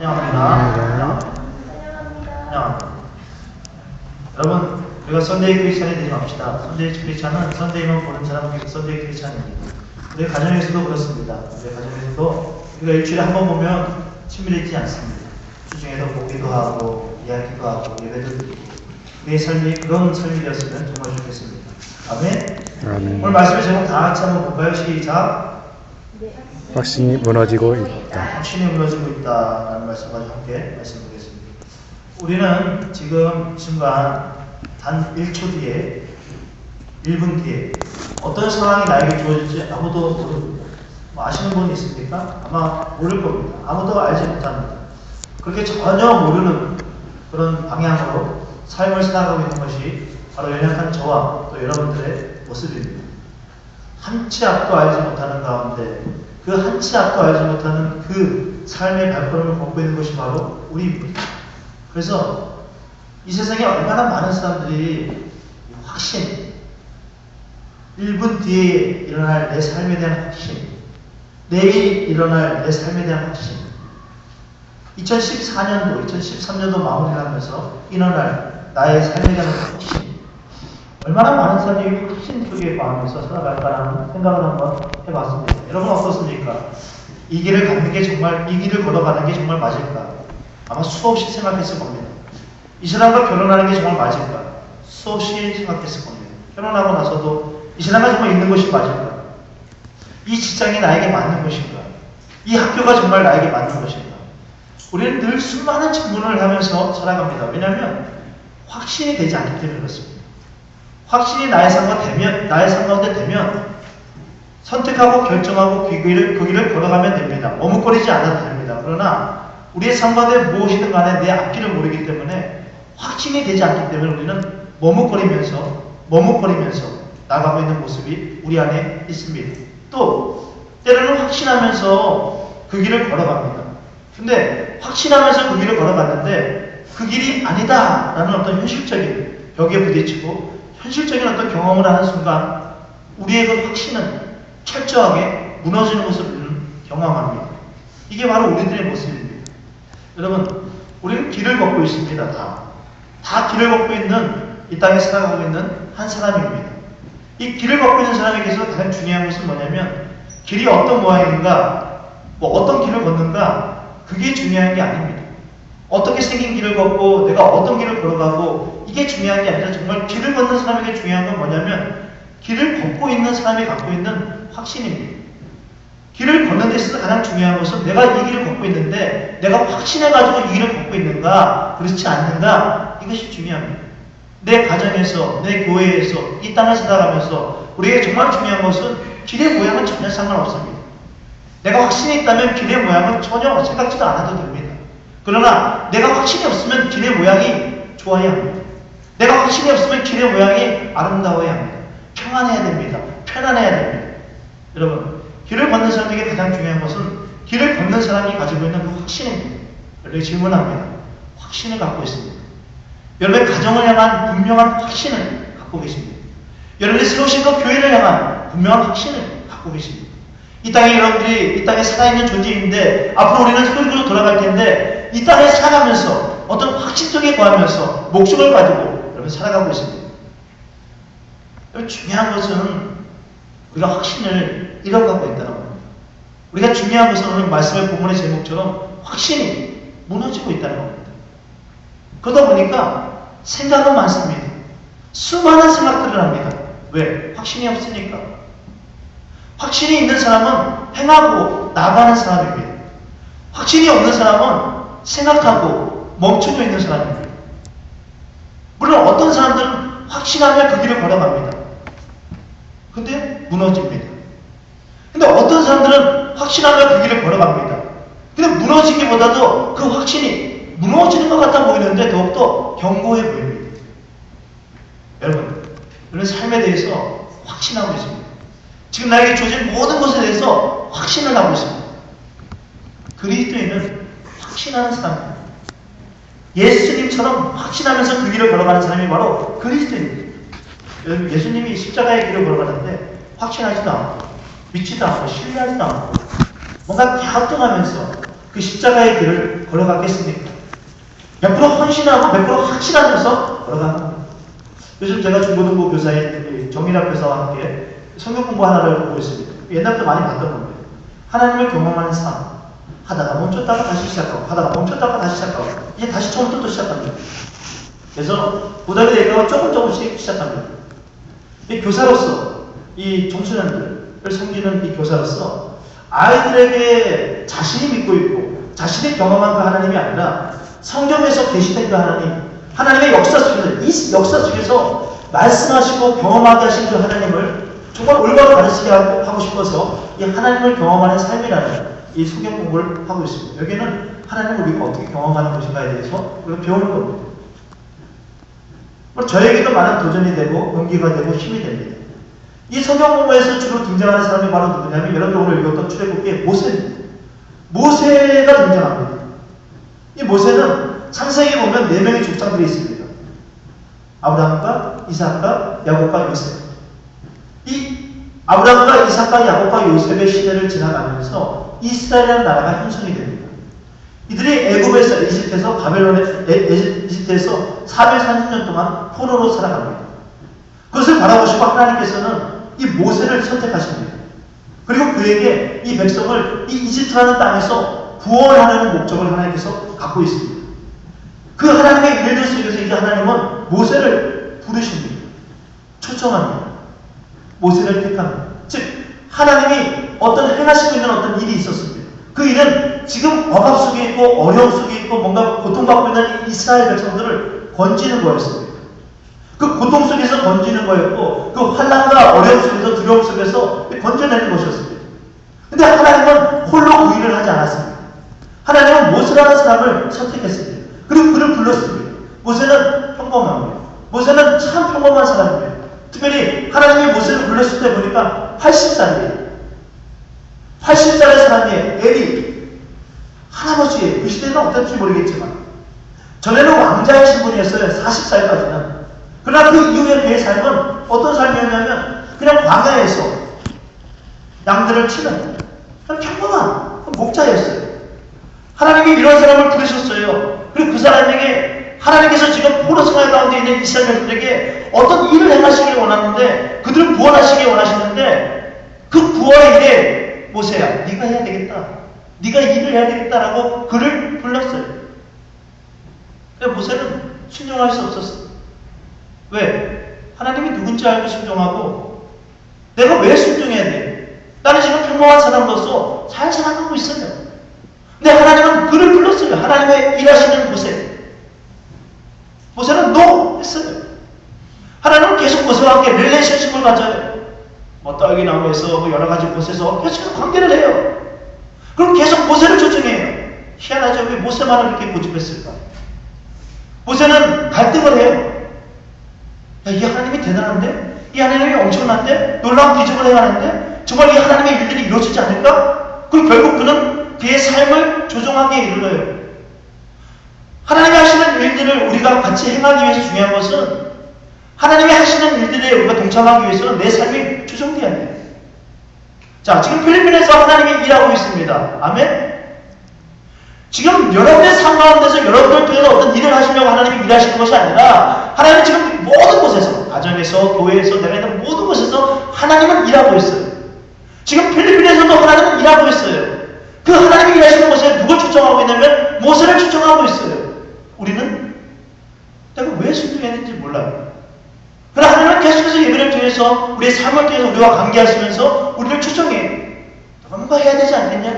환영합니다. 환영합니다. 여러분, 우리가 선데이 크리스찬이 되지 맙시다. 선데이 크리스찬은 선데이만 보는 사람이 선데이 크리스찬입니다. 우리 가정에서도 그렇습니다. 우리 가정에서도 우리가 일주일에 한 번 보면 친밀해지지 않습니다. 주중에도 보기도 하고 이야기도 하고 예배도 드리고 우리의 삶이 그런 삶이 되었으면 정말 좋겠습니다. 아멘. 아멘. 오늘 말씀의 제목 다 같이 한번 볼까요? 시작. 확신이 무너지고 있다. 확신이 무너지고 있다라는 말씀 가지고 함께 말씀드리겠습니다. 우리는 지금 순간 단 1초 뒤에 1분 뒤에 어떤 상황이 나에게 주어질지 아무도 모릅니다. 뭐 아시는 분이 있습니까? 아마 모를 겁니다. 아무도 알지 못합니다. 그렇게 전혀 모르는 그런 방향으로 삶을 살아가고 있는 것이 바로 연약한 저와 또 여러분들의 모습입니다. 한 치 앞도 알지 못하는 가운데 그 한 치 앞도 알지 못하는 그 삶의 발걸음을 걷고 있는 것이 바로 우리입니다. 그래서 이 세상에 얼마나 많은 사람들이 확신, 1분 뒤에 일어날 내 삶에 대한 확신, 내일 일어날 내 삶에 대한 확신, 2014년도, 2013년도 마무리를 하면서 일어날 나의 삶에 대한 확신, 얼마나 많은 사람들이 확신 속에 거하면서 살아갈까라는 생각을 한번 해봤습니다. 여러분 어떻습니까? 이 길을 가는 게 정말, 이 길을 걸어가는 게 정말 맞을까? 아마 수없이 생각했을 겁니다. 이 사람과 결혼하는 게 정말 맞을까? 수없이 생각했을 겁니다. 결혼하고 나서도 이 사람과 정말 있는 것이 맞을까? 이 직장이 나에게 맞는 것인가? 이 학교가 정말 나에게 맞는 것인가? 우리는 늘 수많은 질문을 하면서 살아갑니다. 왜냐하면 확신이 되지 않기 때문에 그렇습니다. 확신이 나의 삶 가운데 되면 선택하고 결정하고 그 길을 걸어가면 됩니다. 머뭇거리지 않아도 됩니다. 그러나 우리의 삶 가운데 무엇이든 간에 내 앞길을 모르기 때문에 확신이 되지 않기 때문에 우리는 머뭇거리면서 나가고 있는 모습이 우리 안에 있습니다. 또 때로는 확신하면서 그 길을 걸어갑니다. 근데 확신하면서 그 길을 걸어갔는데 그 길이 아니다라는 어떤 현실적인 벽에 부딪히고 현실적인 어떤 경험을 하는 순간 우리의 그 확신은 철저하게 무너지는 모습을 경험합니다. 이게 바로 우리들의 모습입니다. 여러분, 우리는 길을 걷고 있습니다. 다 길을 걷고 있는, 이 땅에 살아가고 있는 한 사람입니다. 이 길을 걷고 있는 사람에게서 가장 중요한 것은 뭐냐면 길이 어떤 모양인가, 어떤 길을 걷는가, 그게 중요한 게 아닙니다. 어떻게 생긴 길을 걷고 내가 어떤 길을 걸어가고 이게 중요한 게 아니라 정말 길을 걷는 사람에게 중요한 건 뭐냐면 길을 걷고 있는 사람이 갖고 있는 확신입니다. 길을 걷는 데 있어서 가장 중요한 것은 내가 이 길을 걷고 있는데 내가 확신해가지고 이 길을 걷고 있는가 그렇지 않는가 이것이 중요합니다. 내 가정에서 내 교회에서 이 땅을 살아가면서 우리에게 정말 중요한 것은 길의 모양은 전혀 상관없습니다. 내가 확신이 있다면 길의 모양은 전혀 생각지도 않아도 됩니다. 그러나 내가 확신이 없으면 길의 모양이 좋아야 합니다. 내가 확신이 없으면 길의 모양이 아름다워야 합니다. 평안해야 됩니다. 편안해야 됩니다. 여러분, 길을 걷는 사람에게 가장 중요한 것은 길을 걷는 사람이 가지고 있는 그 확신입니다. 여러분이 질문합니다. 확신을 갖고 있습니다. 여러분의 가정을 향한 분명한 확신을 갖고 계십니다. 여러분이 세우신 그 교회를 향한 분명한 확신을 갖고 계십니다. 이 땅에 여러분들이 이 땅에 살아있는 존재인데 앞으로 우리는 흙으로 돌아갈 텐데 이 땅에 살아가면서 어떤 확신 속에 거하면서 목숨을 가지고 여러분 살아가고 있습니다. 여러분 중요한 것은 우리가 확신을 잃어가고 있다는 겁니다. 우리가 중요한 것은 오늘 말씀의 본문의 제목처럼 확신이 무너지고 있다는 겁니다. 그러다 보니까 생각은 많습니다. 수많은 생각들을 합니다. 왜? 확신이 없으니까. 확신이 있는 사람은 행하고 나가는 사람입니다. 확신이 없는 사람은 생각하고 멈추고 있는 사람입니다. 물론 어떤 사람들은 확신하며 그 길을 걸어갑니다. 근데 무너집니다. 근데 어떤 사람들은 확신하며 그 길을 걸어갑니다. 근데 무너지기보다도 그 확신이 무너지는 것 같아 보이는데 더욱더 견고해 보입니다. 여러분, 우리는 삶에 대해서 확신하고 있습니다. 지금 나에게 주어진 모든 것에 대해서 확신을 하고 있습니다. 그리스도인은 확신하는 사람입니다. 예수님처럼 확신하면서 그 길을 걸어가는 사람이 바로 그리스도인입니다. 예수님이 십자가의 길을 걸어가는데 확신하지도 않고 믿지도 않고 신뢰하지도 않고 뭔가 갸우뚱하면서 그 십자가의 길을 걸어갔겠습니까? 100% 헌신하고 100% 확신하면서 걸어가는 겁니다. 요즘 제가 중고등부 교사인 정일학 교사와 함께 성경 공부 하나를 보고 있습니다. 옛날부터 많이 봤던 겁니다. 하나님을 경험하는 삶. 하다가 멈췄다가 다시 시작하고, 하다가 멈췄다가 다시 시작하고, 이제 다시 처음부터 또 시작합니다. 그래서 고등학교 대학교가 조금씩 시작합니다. 이 교사로서, 이 청소년들을 섬기는 이 교사로서 아이들에게 자신이 믿고 있고 자신이 경험한 그 하나님이 아니라 성경에서 계시된 그 하나님의 역사 속에서, 이 역사 속에서 말씀하시고 경험하게 하신 그 하나님을 정말 올바로 가르치게 하고 싶어서 이 하나님을 경험하는 삶이라는 이 성경 공부를 하고 있습니다. 여기는 하나님을 우리가 어떻게 경험하는 것인가에 대해서 우리가 배우는 겁니다. 저에게도 많은 도전이 되고 용기가 되고 힘이 됩니다. 이 성경 공부에서 주로 등장하는 사람이 바로 누구냐면 여러분 오늘 읽었던 출애굽기의 모세입니다. 모세가 등장합니다. 이 모세는 창세기에 보면 4명의 족장들이 있습니다. 아브라함과 이삭과 야곱과 요셉. 이 아브라함과 이삭과 야곱과 요셉의 시대를 지나가면서 이스라엘이라는 나라가 형성이 됩니다. 이들이 애굽에서 이집트에서 이집트에서 430년 동안 포로로 살아갑니다. 그것을 바라보시고 하나님께서는 이 모세를 선택하십니다. 그리고 그에게 이 백성을 이 이집트라는 땅에서 구원하는 목적을 하나님께서 갖고 있습니다. 그 하나님의 일들 속에서 이제 하나님은 모세를 부르십니다. 초청합니다. 모세를 택합니다. 즉 하나님이 어떤 행하시고 있는 어떤 일이 있었습니다. 그 일은 지금 억압 속에 있고 어려움 속에 있고 뭔가 고통받고 있는 이스라엘 백성들을 건지는 거였습니다. 그 고통 속에서 건지는 거였고 그 환난과 어려움 속에서 두려움 속에서 건져내는 것이었습니다. 근데 하나님은 홀로 그 일을 하지 않았습니다. 하나님은 모세라는 사람을 선택했습니다. 그리고 그를 불렀습니다. 모세는 평범합니다. 모세는 참 평범한 사람입니다. 특별히 하나님이 모세를 불렀을 때 보니까 80살이에요. 80살의 사람이에요. 엘이 할아버지예요. 그 시대는 어떨지 모르겠지만 전에는 왕자의 신분이었어요. 40살까지는. 그러나 그 이후에 그의 삶은 어떤 삶이었냐면 그냥 광야에서 양들을 치는 그냥 평범한 목자였어요. 하나님이 이런 사람을 부르셨어요. 그리고 그 사람에게 하나님께서 지금 포로 생활 가운데 있는 이스라엘 백성들에게 어떤 일을 행하시길 원하는데 그들을 구원하시길 원하시는데 그 구원의 일에 모세야 네가 해야 되겠다. 네가 이 일을 해야 되겠다라고 그를 불렀어요. 근데 모세는 순종할 수 없었어요. 왜? 하나님이 누군지 알고 순종하고 내가 왜 순종해야 돼? 나는 지금 평범한 사람으로서 잘 생각하고 있어요. 근데 하나님은 그를 불렀어요. 하나님의 일하시는 곳에. 모세는 노! 했어요. 하나님은 계속 모세와 함께 릴레이션십을 가져요. 뭐 떨기나무에서 뭐 여러 가지 곳에서 계속 관계를 해요. 그럼 계속 모세를 조정해요. 희한하죠. 왜 모세만을 이렇게 고집했을까? 모세는 갈등을 해요. 야, 이 하나님이 대단한데? 이 하나님이 엄청난데? 놀라운 기적을 행하는데? 정말 이 하나님의 일들이 이루어지지 않을까? 그리고 결국 그는 그의 삶을 조종하기에 이르러요. 하나님이 하시는 일들을 우리가 같이 행하기 위해서 중요한 것은 하나님이 하시는 일들에 우리가 동참하기 위해서는 내 삶이 조정돼야 돼요. 자, 지금 필리핀에서 하나님이 일하고 있습니다. 아멘? 지금 여러분의 삶 가운데서 여러분을 통해서 어떤 일을 하시려고 하나님이 일하시는 것이 아니라 하나님이 지금 모든 곳에서 가정에서 교회에서 내가 있는 모든 곳에서 하나님은 일하고 있어요. 지금 필리핀에서도 하나님은 일하고 있어요. 그 하나님이 일하시는 곳에 누굴 초청하고 있냐면 모세를 초청하고 있어요. 우리는 내가 왜 순종했는지 몰라요. 그러나 하나님은 계속해서 예배를 통해서 우리의 삶을 통해서 우리와 관계하시면서 우리를 초청해. 뭔가 해야 되지 않겠냐?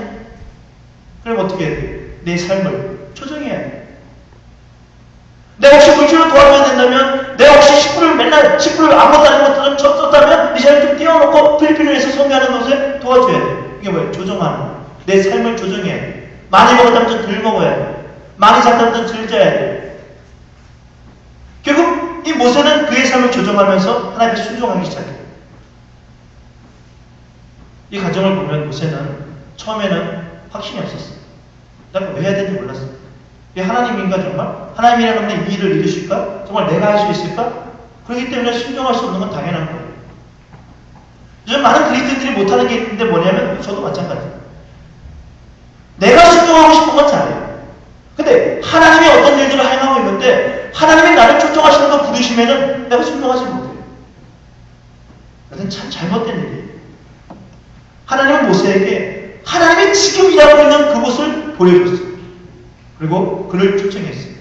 그럼 어떻게 해야 돼? 내 삶을 초정해야 돼. 내가 혹시 물질을 도와줘야 된다면, 내가 혹시 10불을 아무것도 아닌 것처럼 썼다면, 이 자리를 좀 띄워놓고 필리핀에서 선교하는 것에 도와줘야 돼. 이게 뭐야? 조정하는 거야. 내 삶을 조정해야 돼. 많이 먹었다면 좀 덜 먹어야 돼. 많이 잤다면 좀 덜 자야 돼. 결국 이 모세는 그의 삶을 조정하면서 하나님께 순종하기 시작해요. 이 과정을 보면 모세는 처음에는 확신이 없었어요. 내가 왜 해야 되는지 몰랐어요. 이게 하나님인가 정말? 하나님이라는 분이 이 일을 이루실까? 정말 내가 할 수 있을까? 그렇기 때문에 순종할 수 없는 건 당연한 거예요. 요즘 많은 그리스도인들이 못하는 게 있는데 뭐냐면 저도 마찬가지예요. 내가 순종 순종하고 싶은 건 잘해요. 근데 하나님이 어떤 일들을 행하고 있는데 하나님이 나를 초청하시는 거 부르시면은 내가 순종하지 못해요. 그것은 참 잘못된 일이에요. 하나님은 모세에게 하나님이 지금 일하고 있는 그곳을 보여줬어요. 그리고 그를 초청했어요.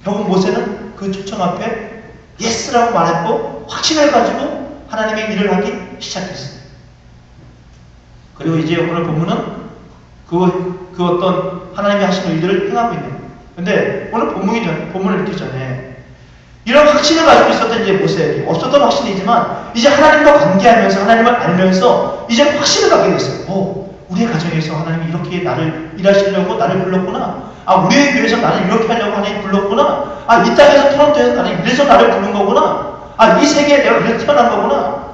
결국 모세는 그 초청 앞에 예스라고 말했고 확신을 가지고 하나님의 일을 하기 시작했어요. 그리고 이제 오늘 본문은 그 어떤 하나님이 하시는 일들을 행하고 있는 거예요. 근데 오늘 본문을 읽기 전에 이런 확신을 가지고 있었던 이제 모세에게 없었던 확신이지만 이제 하나님과 관계하면서 하나님을 알면서 이제 확신을 갖게 됐어요. 우리의 가정에서 하나님이 이렇게 나를 일하시려고 나를 불렀구나. 우리의 교회에서 나를 이렇게 하려고 하나님 불렀구나. 이 땅에서 토론토에서 나를 이래서 나를 부른 거구나. 이 세계에 내가 그래서 태어난 거구나.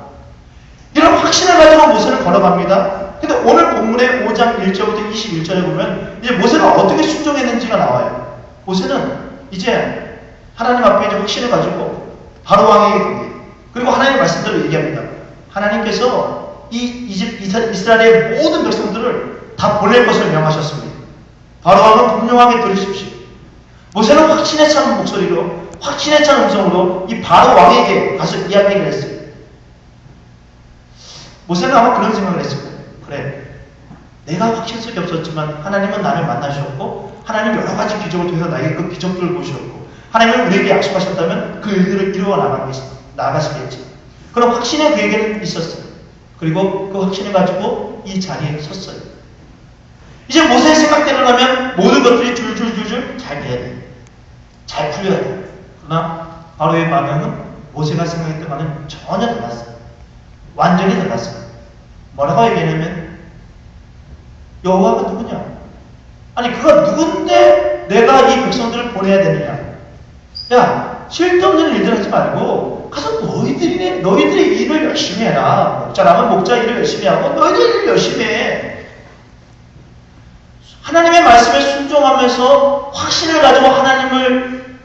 이런 확신을 가지고 모세는 걸어갑니다. 근데 오늘 본문의 5장 1절부터 21절에 보면 이제 모세가 어떻게 순종했는지가 나와요. 모세는 이제 하나님 앞에 이제 확신을 가지고 바로 왕에게 갑니다. 그리고 하나님의 말씀대로 얘기합니다. 하나님께서 이스라엘의 모든 백성들을 다 보낼 것을 명하셨습니다. 바로 왕은 분명하게 들으십시오. 모세는 확신에 찬 목소리로 확신에 찬 음성으로 이 바로 왕에게 가서 이야기를 했어요. 모세는 아마 그런 생각을 했을 거예요. 그래, 내가 확신성이 없었지만 하나님은 나를 만나셨고 하나님 여러 가지 기적을 통해서 나에게 그 기적들을 보셨고 하나님은 우리에게 약속하셨다면 그 일들을 이루어 나가시겠지. 그런 확신이 그에게는 있었어요. 그리고 그 확신을 가지고 이 자리에 섰어요. 이제 모세의 생각대로라면 모든 것들이 줄줄줄줄 잘 돼야 돼요. 잘 풀려야 돼요. 그러나 바로의 반응은 모세가 생각했던 것과는 전혀 달랐어요. 완전히 달랐어요. 뭐라고 얘기하냐면 여호와가 누구냐? 아니 그가 누군데 내가 이 백성들을 보내야 되느냐? 야, 쓸데없는 일들 하지 말고 가서 너희들의 일을 열심히 해라. 목자라면 목자 일을 열심히 하고 너희들 일을 열심히 해. 하나님의 말씀에 순종하면서 확신을 가지고 하나님을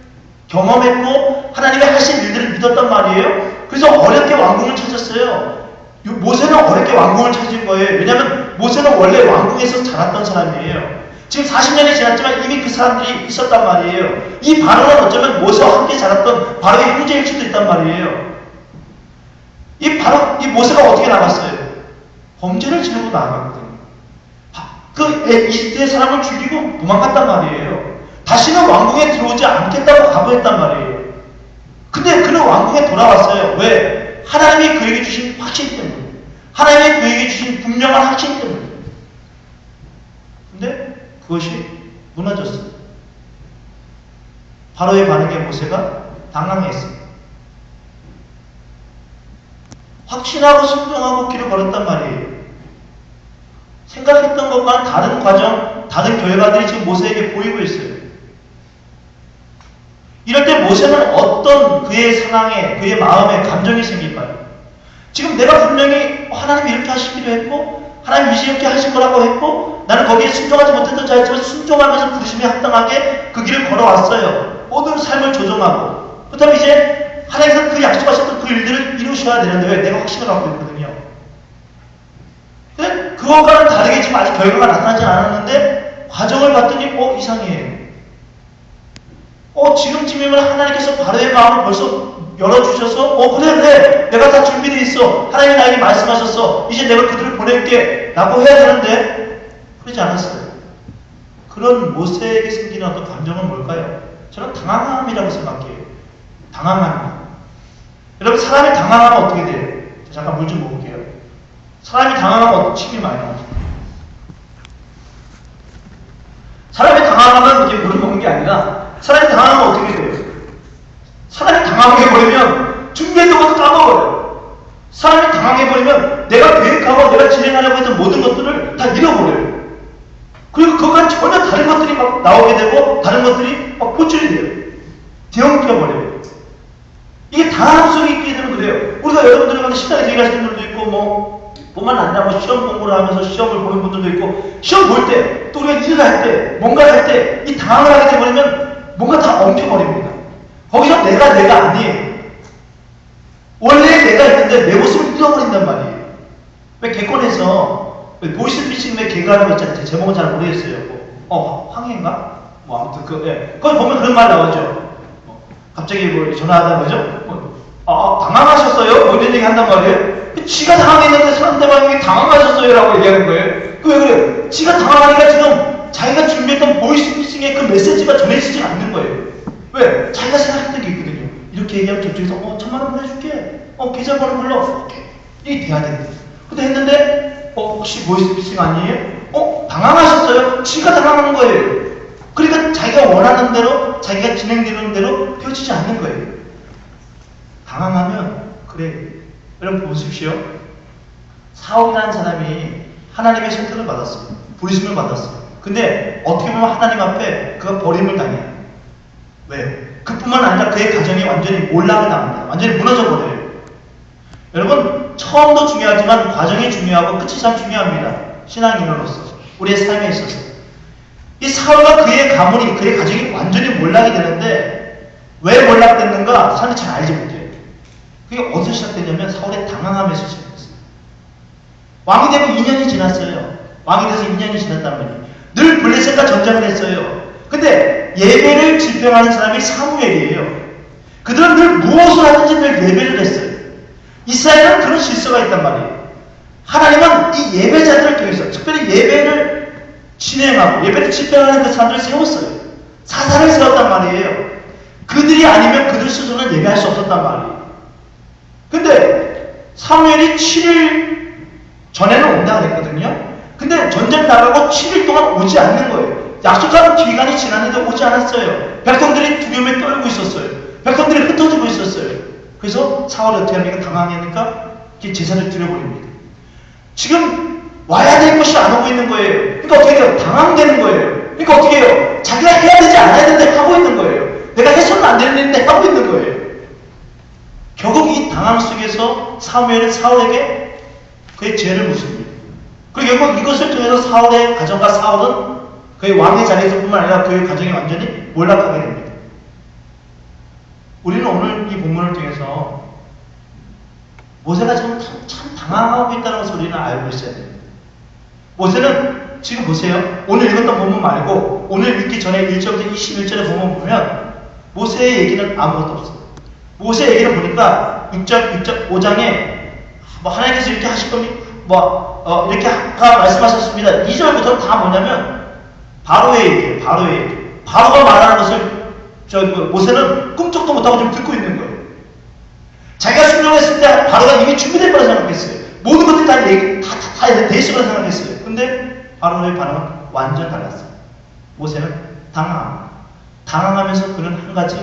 경험했고 하나님이 하신 일들을 믿었단 말이에요. 그래서 어렵게 왕궁을 찾았어요. 모세는 어렵게 왕궁을 찾은 거예요. 왜냐하면 모세는 원래 왕궁에서 자랐던 사람이에요. 지금 40년이 지났지만 이미 그 사람들이 있었단 말이에요. 이 바로는 어쩌면 모세와 함께 자랐던 바로의 형제일 수도 있단 말이에요. 이 모세가 어떻게 나갔어요? 범죄를 지르고 나갔거든요. 이때 사람을 죽이고 도망갔단 말이에요. 다시는 왕궁에 들어오지 않겠다고 각오했단 말이에요. 근데 그는 왕궁에 돌아왔어요. 왜? 하나님이 그에게 주신 확신 때문에. 하나님이 그에게 주신 분명한 확신 때문에. 근데 그것이 무너졌어요. 바로의 반응에 모세가 당황했어요. 확신하고 순종하고 길을 걸었단 말이에요. 생각했던 것과는 다른 과정, 다른 결과들이 지금 모세에게 보이고 있어요. 이럴 때 모세는 어떤 그의 상황에, 그의 마음에 감정이 생길까요? 지금 내가 분명히 하나님이 이렇게 하시기로 했고 하나님이 이렇게 하실 거라고 했고 나는 거기에 순종하지 못했던 자였지만 순종하면서 부르심에 합당하게 그 길을 걸어왔어요. 모든 삶을 조정하고 그 다음에 이제 하나님께서 그 약속하셨던 그 일들을 이루셔야 되는데 왜? 내가 확신을 갖고 있거든요. 근데 그것과는 다르게 지금 아직 결과가 나타나지 않았는데 과정을 봤더니 이상해요. 지금쯤이면 하나님께서 바로의 마음을 벌써 열어주셔서 그래 내가 다 준비되어 있어. 하나님이 나에게 말씀하셨어. 이제 내가 그들을 보낼게 라고 해야 되는데 그러지 않았어요. 그런 모세에게 생기는 어떤 감정은 뭘까요? 저는 당황함이라고 생각해요. 당황함. 여러분 사람이 당황하면 어떻게 돼요? 잠깐 물 좀 먹을게요. 사람이 당황하면 침이 많이 나오죠. 사람이 당황하면 이게 물을 먹는 게 아니라 사람이 당황하면 어떻게 돼요? 사람이 당황해버리면 준비했던 것도 까먹어요. 사람이 당황해버리면 내가 계획하고 내가 진행하려고 했던 모든 것들을 다 잃어버려요. 그리고 그것과 전혀 다른 것들이 막 나오게 되고 다른 것들이 막 포출이 돼요. 뒤엉켜버려요. 이게 당황 속에 있게 되면 그래요. 우리가 여러분들이 가서 식당에서 일하시는 분들도 있고 뿐만 아니라 시험 공부를 하면서 시험을 보는 분들도 있고 시험 볼 때 또 우리가 일을 할 때 뭔가를 할 때 이 당황을 하게 되버리면 뭔가 다 엉켜버립니다. 거기서 내가 아니에요. 원래 내가 있는데 내 모습을 잃어버린단 말이에요. 왜 개콘에서 보이스피싱 왜 개그하는 거 있잖아요. 제목은 잘 모르겠어요. 황해인가? 뭐 아무튼 거기 보면 그런 말 나오죠. 갑자기 뭐 전화하다 그죠? 당황하셨어요? 뭐 이런 얘기 한단 말이에요. 지가 당황했는데 상대방이 당황하셨어요라고 얘기하는 거예요. 왜 그래요? 지가 당황하니까 지금 자기가 준비했던 보이스피싱의 그 메시지가 전해지지 않는 거예요. 왜? 자기가 생각했던 게 있거든요. 이렇게 얘기하면 저쪽에서 1,000만 원 보내줄게. 계좌번호 불러. 이게 돼야 되는데. 근데 했는데 혹시 보이스피싱 아니에요? 당황하셨어요? 지가 당황한 거예요. 그러니까 자기가 원하는 대로 자기가 진행되는 대로 펼치지 않는 거예요. 당황하면 그래. 여러분 보십시오. 사울이라는 사람이 하나님의 선택을 받았어요. 부르심을 받았어요. 근데 어떻게 보면 하나님 앞에 그가 버림을 당해요. 왜? 그뿐만 아니라 그의 가정이 완전히 몰락을 당합니다. 완전히 무너져버려요. 여러분 처음도 중요하지만 과정이 중요하고 끝이 참 중요합니다. 신앙인으로서 우리의 삶에 있어서 이 사울과 그의 가문이 그의 가정이 완전히 몰락이 되는데 왜 몰락됐는가 사람이 잘 알지 못해요. 그게 어디서 시작됐냐면 사울의 당황함에서 시작됐어요. 왕이 되고 2년이 지났어요. 왕이 돼서 2년이 지났단 말이에요. 늘 블레셋과 전쟁을 했어요. 근데 예배를 집행하는 사람이 사무엘이에요. 그들은 늘 무엇을 하든지 늘 예배를 했어요. 이스라엘은 그런 질서가 있단 말이에요. 하나님은 이 예배자들을 통해서 특별히 예배를 진행하고 예배를 집행하는 그 사람들을 세웠어요. 사사를 세웠단 말이에요. 그들이 아니면 그들 스스로는 예배할 수 없었단 말이에요. 근데 사무엘이 7일 전에는 온다 그랬거든요. 근데 전쟁 나가고 7일 동안 오지 않는 거예요. 약속한 기간이 지났는데 오지 않았어요. 백성들이 두려움에 떨고 있었어요. 백성들이 흩어지고 있었어요. 그래서 사울이 어떻게 합니까? 당황하니까 제사를 드려버립니다. 지금 와야 될 것이 안 오고 있는 거예요. 그러니까 어떻게 해요? 당황되는 거예요. 그러니까 어떻게 해요? 자기가 해야 되지 않아야 되는데 하고 있는 거예요. 내가 해서는 안 되는데 하고 있는 거예요. 결국 이 당황 속에서 사무엘은 사울에게 그의 죄를 묻습니다. 그리고 결국 이것을 통해서 사울의 가정과 사울은 그의 왕의 자리에서뿐만 아니라 그의 가정이 완전히 몰락하게 됩니다. 우리는 오늘 이 본문을 통해서 모세가 참 당황하고 있다는 소리는 알고 있어야 됩니다. 모세는 지금 보세요. 오늘 읽었던 본문 말고 오늘 읽기 전에 1절부터 21절의 본문 보면 모세의 얘기는 아무것도 없어요. 모세 얘기를 보니까 5장에 하나님께서 이렇게 하실 겁니다. 이렇게 아까 말씀하셨습니다. 2절부터는 다 뭐냐면 바로의 얘기예요. 바로의 얘기. 바로가 말하는 것을 모세는 꿈쩍도 못하고 지금 듣고 있는 거예요. 자기가 순종했을 때 바로가 이미 준비될 거라 생각했어요. 모든 것들이 다 돼 있을 거라 생각했어요. 근데 바로의 반응은 완전 달랐어요. 모세는 당황하면서 그는 한 가지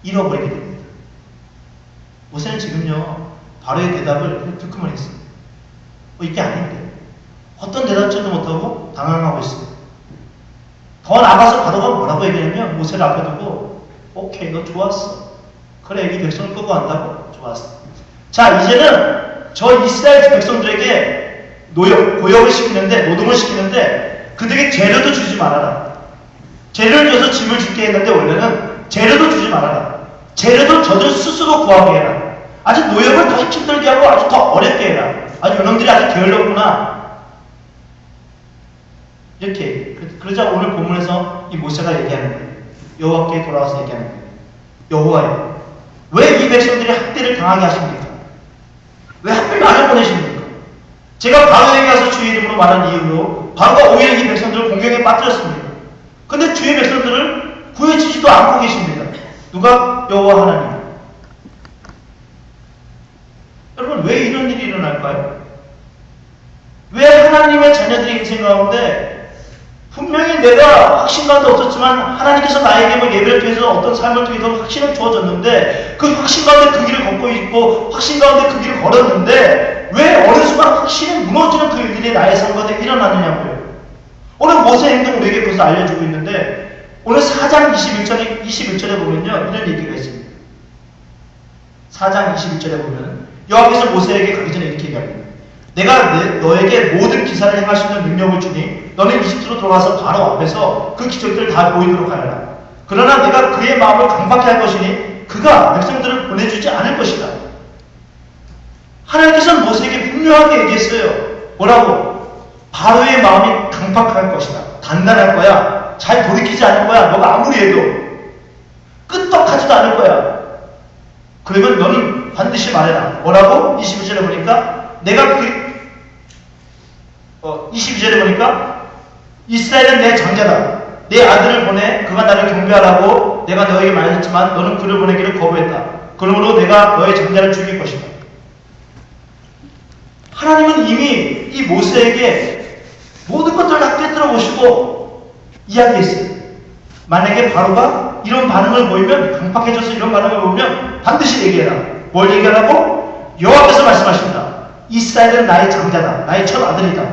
잃어버리게 됩니다. 모세는 지금요 바로의 대답을 듣고만 했어요. 이게 아닌데 어떤 대답지도 못하고 당황하고 있어요. 더 나가서 바로가 뭐라고 얘기하냐면 모세를 앞에 두고 오케이 너 좋았어. 그래 이 백성을 끄고 간다고? 좋았어. 자 이제는 저 이스라엘 백성들에게 고역을 시키는데 노동을 시키는데 그들에게 재료도 주지 말아라. 재료를 줘서 짐을 짓게 했는데 원래는 재료도 주지 말아라. 재료도 저들 스스로 구하게 해라. 아직 노역을 더 힘들게 하고 아주 더 어렵게 해라. 아주 요놈들이 아주 게을렀구나. 이렇게 그러자 오늘 본문에서 이 모세가 얘기하는 거예요. 여호와께 돌아와서 얘기하는 거예요. 여호와여 왜 이 백성들이 학대를 당하게 하십니까? 왜 하필 나를 보내십니까? 제가 바로에게 가서 주의 이름으로 말한 이유로 바로가 오히려 이 백성들을 공격에 빠뜨렸습니다. 근데 주의 백성들을 구해주지도 않고 계십니다. 누가? 여호와 하나님. 여러분 왜 이런 일이 일어날까요? 왜 하나님의 자녀들의 인생 가운데 분명히 내가 확신 가운데 없었지만 하나님께서 나에게 예배를 통해서 어떤 삶을 통해서 확신을 주어졌는데 그 확신 가운데 그 길을 걷고 있고 확신 가운데 그 길을 걸었는데 왜 어느 순간 확신이 무너지는 그 일이 나의 삶 가운데 일어나느냐고요. 오늘 모세의 행동 우리에게 그것을 알려주고 있는데 오늘 4장 21절에 보면요 이런 얘기가 있습니다. 4장 21절에 보면 여호와께서 모세에게 가기 전에 이렇게 얘기합니다. 내가 너에게 모든 기사를 행할 수 있는 능력을 주니 너는 이집트로 들어가서 바로 앞에서 그 기적들을 다 보이도록 하여라. 그러나 내가 그의 마음을 강박해 할 것이니 그가 백성들을 보내주지 않을 것이다. 하나님께서는 모세에게 분명하게 얘기했어요. 뭐라고? 바로의 마음이 강박할 것이다. 단단할 거야. 잘 돌이키지 않을 거야. 너가 아무리 해도. 끄떡하지도 않을 거야. 그러면 너는 반드시 말해라. 뭐라고? 22절에 보니까 내가 22절에 보니까 이스라엘은 내 장자다. 내 아들을 보내 그가 나를 경배하라고 내가 너에게 말했지만 너는 그를 보내기를 거부했다. 그러므로 내가 너의 장자를 죽일 것이다. 하나님은 이미 이 모세에게 모든 것들을 다 꿰뚫어 보시고 이야기했어요. 만약에 바로가 이런 반응을 보이면, 강팍해져서 이런 반응을 보이면 반드시 얘기해라. 뭘 얘기하라고? 여호와께서 말씀하십니다. 이스라엘은 나의 장자다. 나의 첫 아들이다.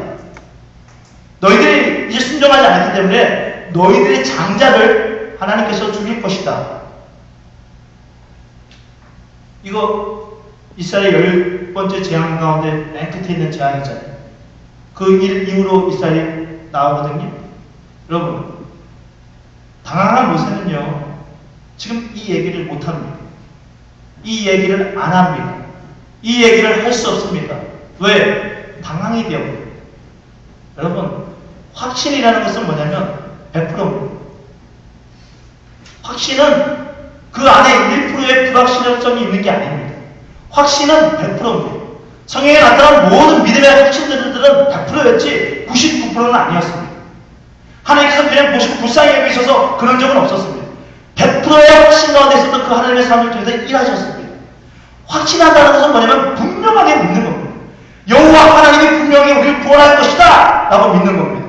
너희들이 이제 순종하지 않았기 때문에 너희들의 장자를 하나님께서 죽일 것이다. 이거 이스라엘 10번째 재앙 가운데 맨 끝에 있는 재앙이잖아요. 그 일 이후로 이스라엘이 나오거든요. 여러분, 당황한 모세는요, 지금 이 얘기를 못합니다. 이 얘기를 안 합니다. 이 얘기를 할 수 없습니다. 왜? 당황이 되어버려요. 여러분, 확신이라는 것은 뭐냐면 100%입니다. 확신은 그 안에 1%의 불확실성이 있는 게 아닙니다. 확신은 100%입니다. 성경에 나타난 모든 믿음의 확신들은 100%였지 99%는 아니었습니다. 하나님께서 그냥 보시고 불쌍히 여기셔서 그런 적은 없었습니다. 100%의 확신 가운데 있었던 그 하나님의 삶을 통해서 일하셨습니다. 확신한다는 것은 뭐냐면 분명하게 믿는 겁니다. 여호와 하나님이 분명히 우리를 구원할 것이다 라고 믿는 겁니다.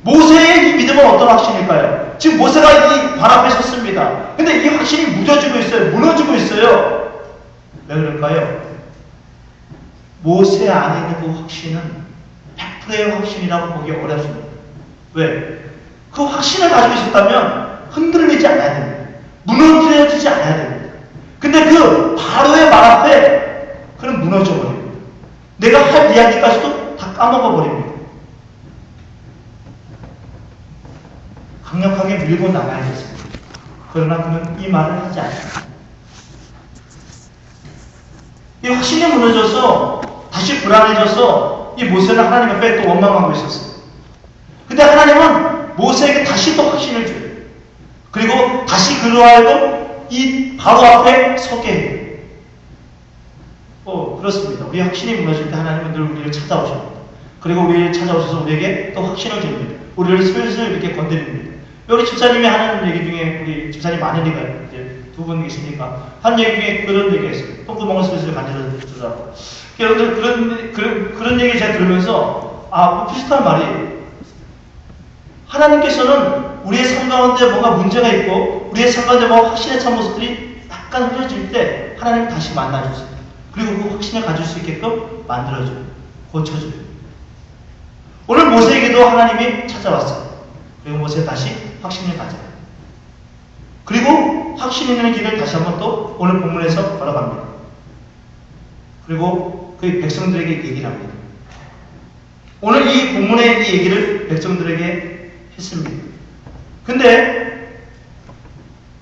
모세의 이 믿음은 어떤 확신일까요? 지금 모세가 이 발 앞에 섰습니다. 근데 이 확신이 무뎌지고 있어요. 무너지고 있어요. 왜 그럴까요? 모세 안에 있는 그 확신은 100%의 확신이라고 보기 어렵습니다. 왜? 그 확신을 가지고 있었다면 흔들리지 않아야 됩니다. 무너뜨려지지 않아야 됩니다. 근데 그 바로의 말 앞에 그는 무너져 버립니다. 내가 할 이야기까지도 다 까먹어 버립니다. 강력하게 밀고 나가야겠습니다. 그러나 그는 이 말을 하지 않습니다. 이 확신이 무너져서 다시 불안해져서 이 모세는 하나님 앞에 또 원망하고 있었어요. 근데 하나님은 모세에게 다시 또 확신을 줘요. 그리고 다시 그로 하여금 이 바로 앞에 서게 해요. 그렇습니다. 우리 확신이 무너질 때 하나님은 늘 우리를 찾아오십니다. 그리고 우리를 찾아오셔서 우리에게 또 확신을 줍니다. 우리를 슬슬 이렇게 건드립니다. 여기 집사님이 하는 얘기 중에 우리 집사님 아내니까 이제 두 분 계시니까 한 얘기 중에 그런 얘기가 있어요. 똥구멍을 슬슬 만져주라고. 여러분들 그런 얘기 제가 들으면서 비슷한 말이 하나님께서는 우리의 삶 가운데 뭔가 문제가 있고 우리의 삶 가운데 뭔가 확신에 찬 모습들이 약간 흐려질 때 하나님 다시 만나주세요. 그리고 그 확신을 가질 수 있게끔 만들어줘요. 고쳐줘요. 오늘 모세에게도 하나님이 찾아왔어요. 그리고 모세 다시 확신을 가져요. 그리고 확신 있는 길을 다시 한번 또 오늘 본문에서 걸어갑니다. 그리고 그 백성들에게 얘기를 합니다. 오늘 이 본문의 이 얘기를 백성들에게 했습니다. 근데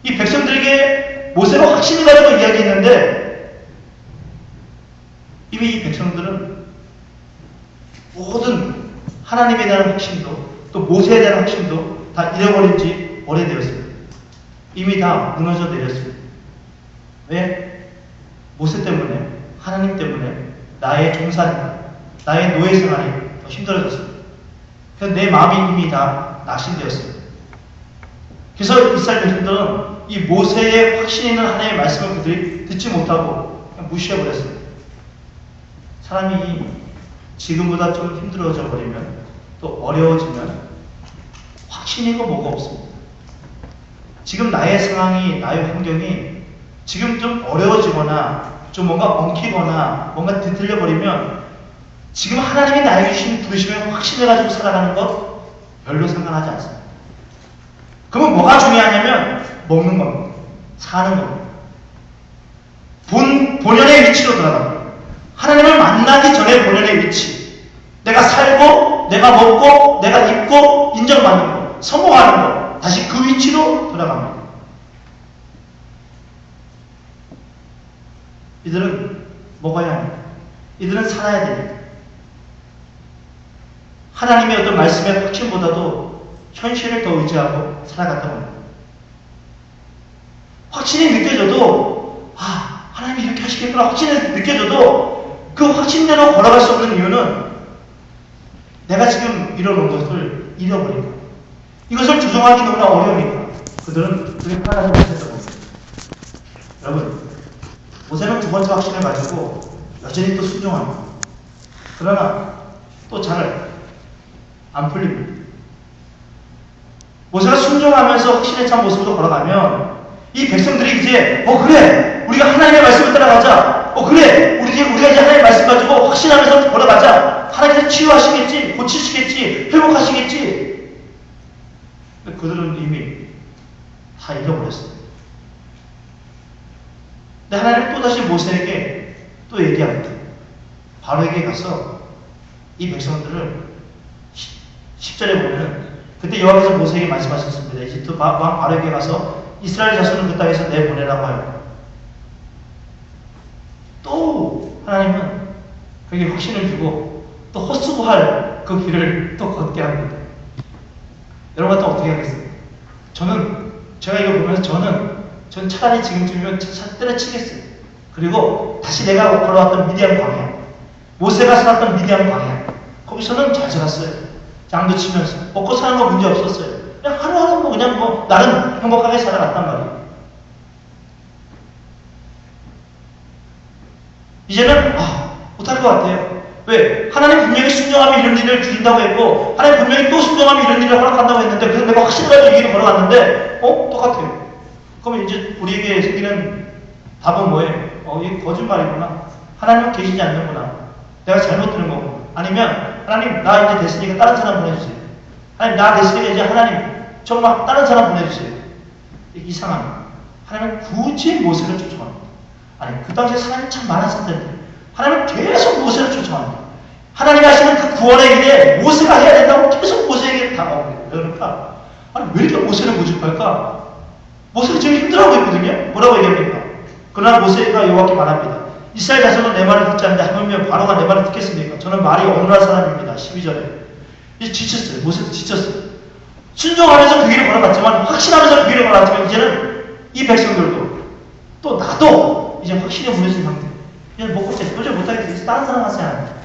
이 백성들에게 모세가 확신을 가지고 이야기했는데 이미 이 백성들은 모든 하나님에 대한 확신도 또 모세에 대한 확신도 다 잃어버린 지 오래되었습니다. 이미 다 무너져 내렸습니다. 왜? 모세 때문에, 하나님 때문에 나의 종살이, 나의 노예 생활이 더 힘들어졌습니다. 그래서 내 마음이 이미 다 낙심되었습니다. 그래서 이스라엘 백성들은 이 모세의 확신 있는 하나님의 말씀을 그들이 듣지 못하고 그냥 무시해버렸습니다. 사람이 지금보다 좀 힘들어져 버리면 또 어려워지면 확신이고 뭐가 없습니다. 지금 나의 상황이, 나의 환경이 지금 좀 어려워지거나 좀 뭔가 엉키거나 뭔가 뒤틀려 버리면 지금 하나님이 나에게 주신 부르심에 확신을 가지고 살아가는 것 별로 상관하지 않습니다. 그러면 뭐가 중요하냐면 먹는 겁니다. 사는 겁니다. 본연의 위치로 돌아갑니다. 하나님을 만나기 전에 본연의 위치. 내가 살고, 내가 먹고, 내가 입고, 인정받는 것, 성공하는 것. 다시 그 위치로 돌아갑니다. 이들은 먹어야 합니다. 이들은 살아야 됩니다. 하나님의 어떤 말씀의 확신보다도 현실을 더 의지하고 살아갔던 겁니다. 확신이 느껴져도 하나님이 이렇게 하시겠구나 확신이 느껴져도 그 확신대로 걸어갈 수 없는 이유는 내가 지금 이뤄놓은 것을 잃어버리니까 이것을 조정하기 너무나 어려우니까 그들은 그게 하나님을 못했던 겁니다. 여러분 모세는 두 번째 확신을 가지고 여전히 또 순종합니다. 그러나 또 잘 안 풀립니다. 모세가 순종하면서 확신에 찬 모습으로 걸어가면 이 백성들이 이제 그래 우리가 하나님의 말씀을 따라가자 그래 우리가 이제 하나님의 말씀 가지고 확신하면서 걸어가자 하나님께서 치유하시겠지 고치시겠지 회복하시겠지. 그들은 이미 다 잃어버렸어요. 근데 하나님은 또다시 모세에게 또 얘기합니다. 바로에게 가서 이 백성들을 10절에 보면 그때 여호와께서 모세에게 말씀하셨습니다. 이집트 왕 바로에게 가서 이스라엘 자손을 그 땅에서 내보내라고 하여 또 하나님은 그에게 확신을 주고 또 헛수고할 그 길을 또 걷게 합니다. 여러분 또 어떻게 하겠어요? 제가 이거 보면서 전 차라리 지금쯤이면 때려치겠어요. 그리고 다시 내가 걸어왔던 미디안 광야 모세가 살았던 미디안 광야 거기서는 잘 살았어요. 장도 치면서 먹고 사는 거 문제 없었어요. 그냥 하루하루 그냥 나름 행복하게 살아갔단 말이에요. 이제는 못할 것 같아요. 왜? 하나님 분명히 순종하면 이런 일을 주신다고 했고 하나님 분명히 또 순종하면 이런 일을 허락한다고 했는데 그래서 내가 확신을 가지고 이 길을 걸어갔는데 똑같아요. 그럼 이제 우리에게 생기는 답은 뭐예요? 이게 거짓말이구나. 하나님은 계시지 않는구나. 내가 잘못 들은 거구나. 아니면 하나님 나 이제 됐으니까 다른 사람 보내주세요. 하나님 나 됐으니까 이제 하나님 정말 다른 사람 보내주세요. 이상합니다. 하나님은 굳이 모세를 쫓아갑니다. 아니 그 당시에 사람이 참 많았었는데 하나님은 계속 모세를 쫓아갑니다. 하나님이 하시는 그 구원의 일에 모세가 해야 된다고 계속 모세에게 다가옵니다. 그러니까 왜 이렇게 모세를 고집할까? 모세가 지금 힘들어하고 있거든요. 뭐라고 얘기합니까? 그러나 모세가 여호와께 말합니다. 이스라엘 자손은 내 말을 듣지 않는데 하물며 바로가 내 말을 듣겠습니까? 저는 말이 어눌한 사람입니다. 12절에 이제 지쳤어요. 모세도 지쳤어요. 순종하면서 그 길을 걸어갔지만 확신하면서 그 길을 걸어갔지만 이제는 이 백성들도 또 나도 이제 확신에 무너진 상태. 이제 먹고 도저히 못하겠어. 이제 다른 사람 하세요.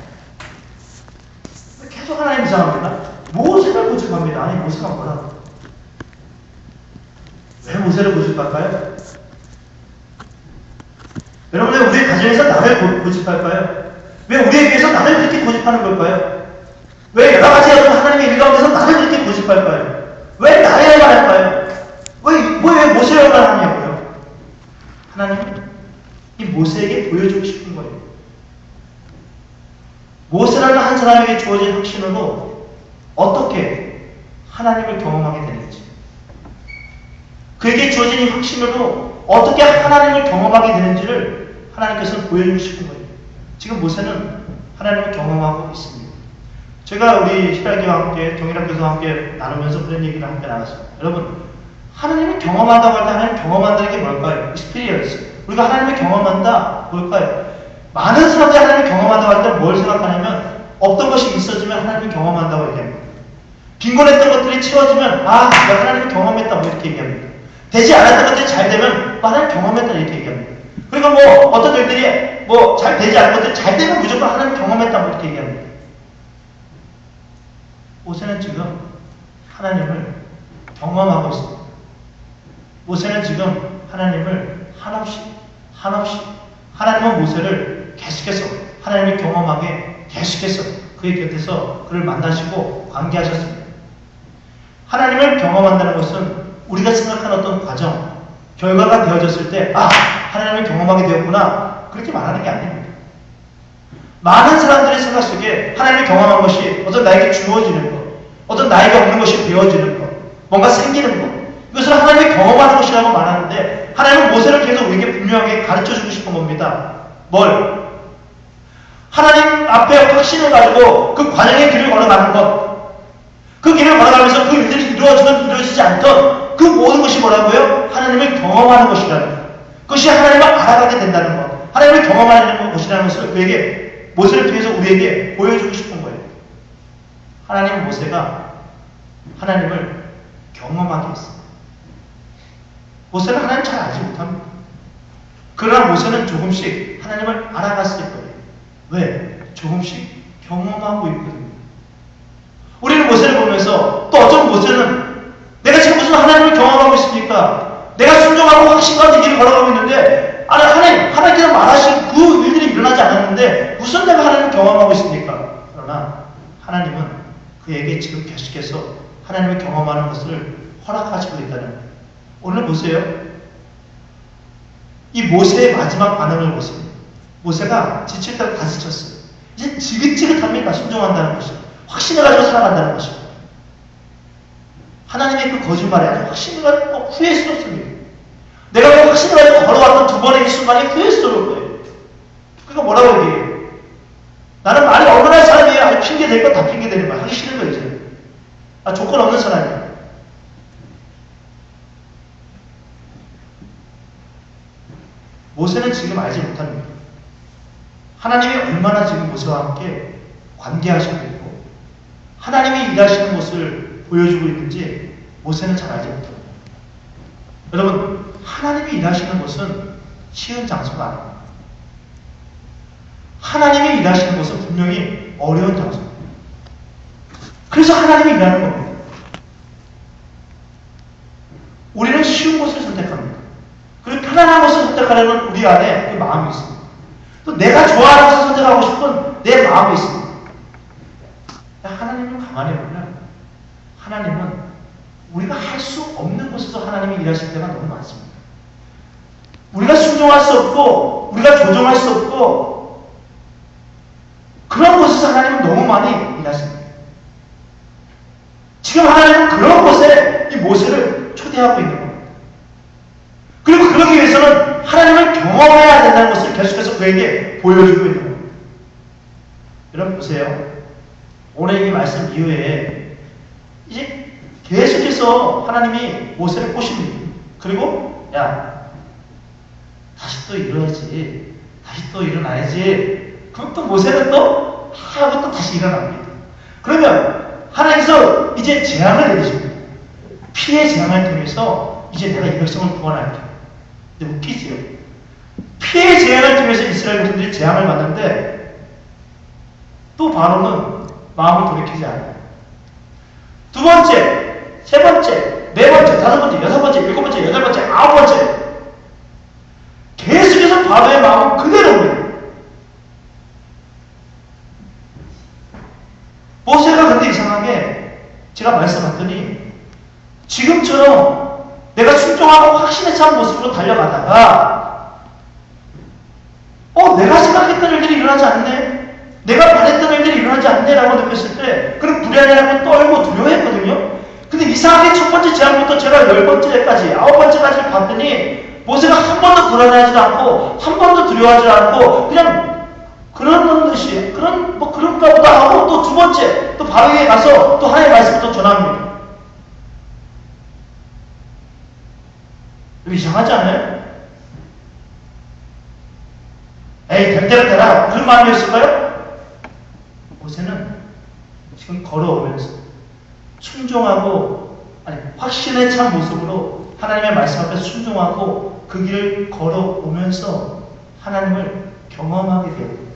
계속 하나님 이상합니다. 모세를 고집합니다. 아니 모세가 뭐라고? 왜 모세를 고집할까요? 여러분들 우리 가정에서 나를 고집할까요? 왜 우리에게서 나를 그렇게 고집하는 걸까요? 왜 여러 가지 하나님의 일 가운데서 나를 그렇게 고집할까요? 왜 나를 말할까요? 왜 모세를 말하냐고요? 하나님은 이 모세에게 보여주고 싶은 거예요. 모세라는 한 사람에게 주어진 확신으로 어떻게 하나님을 경험하게 되는지 그에게 주어진 이 확신으로 어떻게 하나님을 경험하게 되는지를 하나님께서는 보여주고 싶은 거예요. 지금 모세는 하나님을 경험하고 있습니다. 제가 우리 시달기와 함께 동일학교에서 함께 나누면서 그런 얘기를 함께 나눴습니다. 여러분 하나님을 경험한다고 할 때 하나님 경험한다는 게 뭘까요? experience. 우리가 하나님을 경험한다 뭘까요? 많은 사람들이 하나님을 경험한다고 할 때 뭘 생각하냐면 없던 것이 있어지면 하나님을 경험한다고 얘기합니다. 빈곤했던 것들이 채워지면 내가 하나님을 경험했다 뭐 이렇게 얘기합니다. 되지 않았던 것들이 잘 되면 하나님 경험했다 이렇게 얘기합니다. 그리고 어떤 일들이 잘 되지 않은 것들이 잘 되면 무조건 하나님 경험했다 뭐 이렇게 얘기합니다. 모세는 지금 하나님을 경험하고 있습니다. 모세는 지금 하나님을 한없이 하나님은 모세를 계속해서 하나님을 경험하게 계속해서 그의 곁에서 그를 만나시고 관계하셨습니다. 하나님을 경험한다는 것은 우리가 생각한 어떤 과정, 결과가 되어졌을 때 하나님을 경험하게 되었구나 그렇게 말하는 게 아닙니다. 많은 사람들의 생각 속에 하나님을 경험한 것이 어떤 나에게 주어지는 것, 어떤 나에게 없는 것이 되어지는 것, 뭔가 생기는 것 이것을 하나님을 경험하는 것이라고 말하는데 하나님은 모세를 계속 우리에게 분명하게 가르쳐주고 싶은 겁니다. 뭘? 하나님 앞에 확신을 가지고 그 과정의 길을 걸어가는 것 그 길을 걸어가면서 그 일들이 이루어지든 이루어지지 않던 그 모든 것이 뭐라고요? 하나님을 경험하는 것이라는 것 그것이 하나님을 알아가게 된다는 것 하나님을 경험하는 것이라는 것을 모세를 통해서 우리에게 보여주고 싶은 거예요. 하나님은 모세가 하나님을 경험하게 했습니다. 모세는 하나님 잘 알지 못합니다. 그러나 모세는 조금씩 하나님을 알아갔을 거예요. 왜? 조금씩 경험하고 있거든요. 우리는 모세를 보면서 또 어떤 모세는 내가 지금 무슨 하나님을 경험하고 있습니까? 내가 순종하고 확신과 길을 걸어가고 있는데 하나님께서 말하신 그 일들이 일어나지 않았는데 무슨 내가 하나님을 경험하고 있습니까? 그러나 하나님은 그에게 지금 계속해서 하나님을 경험하는 것을 허락하시고 있다는 거예요. 오늘 보세요. 이 모세의 마지막 반응을 보세요. 모세가 지칠 때 다 지쳤어요. 이제 지긋지긋합니다. 순종한다는 것이. 확신을 가지고 살아간다는 것입니다. 하나님의 그 거짓말에 아주 확신을 가지고 후회스럽습니다. 내가 그 확신을 가지고 걸어왔던 두 번의 이 순간이 후회스러울 거예요. 그러니까 뭐라고 얘기해요? 나는 말이 얼마나 사람이에요? 아주 핑계 댈 거 다 핑계 대는 거야. 하기 싫은 거예요, 이제. 조건 없는 사람이에요. 모세는 지금 알지 못합니다. 하나님이 얼마나 지금 모세와 함께 관계하시고 있고 하나님이 일하시는 모습을 보여주고 있는지 모세는 잘 알지 못합니다. 여러분, 하나님이 일하시는 곳은 쉬운 장소가 아닙니다. 하나님이 일하시는 곳은 분명히 어려운 장소입니다. 그래서 하나님이 일하는 겁니다. 우리는 쉬운 곳을 선택합니다. 그리고 편안한 곳을 선택하려는 우리 안에 그 마음이 있습니다. 또 내가 좋아하는 것을 선택하고 싶은 내 마음이 있습니다. 하나님을 가만히 보면 하나님은 우리가 할 수 없는 곳에서 하나님이 일하실 때가 너무 많습니다. 우리가 순종할 수 없고 우리가 조정할 수 없고 그런 곳에서 하나님은 너무 많이 일하십니다. 지금 하나님은 그런 곳에 이 모세를 초대하고 있는 겁니다. 그리고 그러기 위해서는 하나님을 경험해야 된다는 것을 계속해서 그에게 보여주고 있는 겁니다. 여러분 보세요. 오늘 이 말씀 이후에 이제 계속해서 하나님이 모세를 꼬십니다. 그리고 야 다시 또 일어나야지. 다시 또 일어나야지. 그럼 또 모세는 또 하고 또 다시 일어납니다. 그러면 하나님께서 이제 재앙을 내리십니다. 피해 재앙을 통해서 이제 내가 이 백성을 구원할게. 근데 웃기지요. 피해 재앙을 통해서 이스라엘 백성들이 재앙을 받는데 또 바로는 마음을 돌이키지 않아요. 두 번째, 세 번째, 네 번째, 다섯 번째, 여섯 번째, 일곱 번째, 여덟 번째, 아홉 번째 계속해서 바로의 마음은 그대로입니다. 모세가 근데 이상하게 제가 말씀드렸더니 지금처럼 내가 순종하고 확신에 찬 모습으로 달려가다가 내가 생각했던 일들이 일어나지 않네? 내가 바랬던 일들이 일어나지 않네라고 느꼈을 때 그런 불안해라고 떨고 두려워했거든요. 근데 이상하게 첫 번째 재앙부터 제가 열 번째까지, 아홉 번째까지를 봤더니 모세가 한 번도 불안해하지 않고 한 번도 두려워하지 않고 그냥 그런 듯이 그런가 보다 하고 또 두 번째 또 바로에 가서 또 하나님의 말씀을 또 전합니다. 이상하지 않아요? 에이 될 대로 되라 그런 마음이었을까요? 모세는 지금 걸어오면서 순종하고 확신에 찬 모습으로 하나님의 말씀 앞에 순종하고 그 길을 걸어오면서 하나님을 경험하게 되었습니다.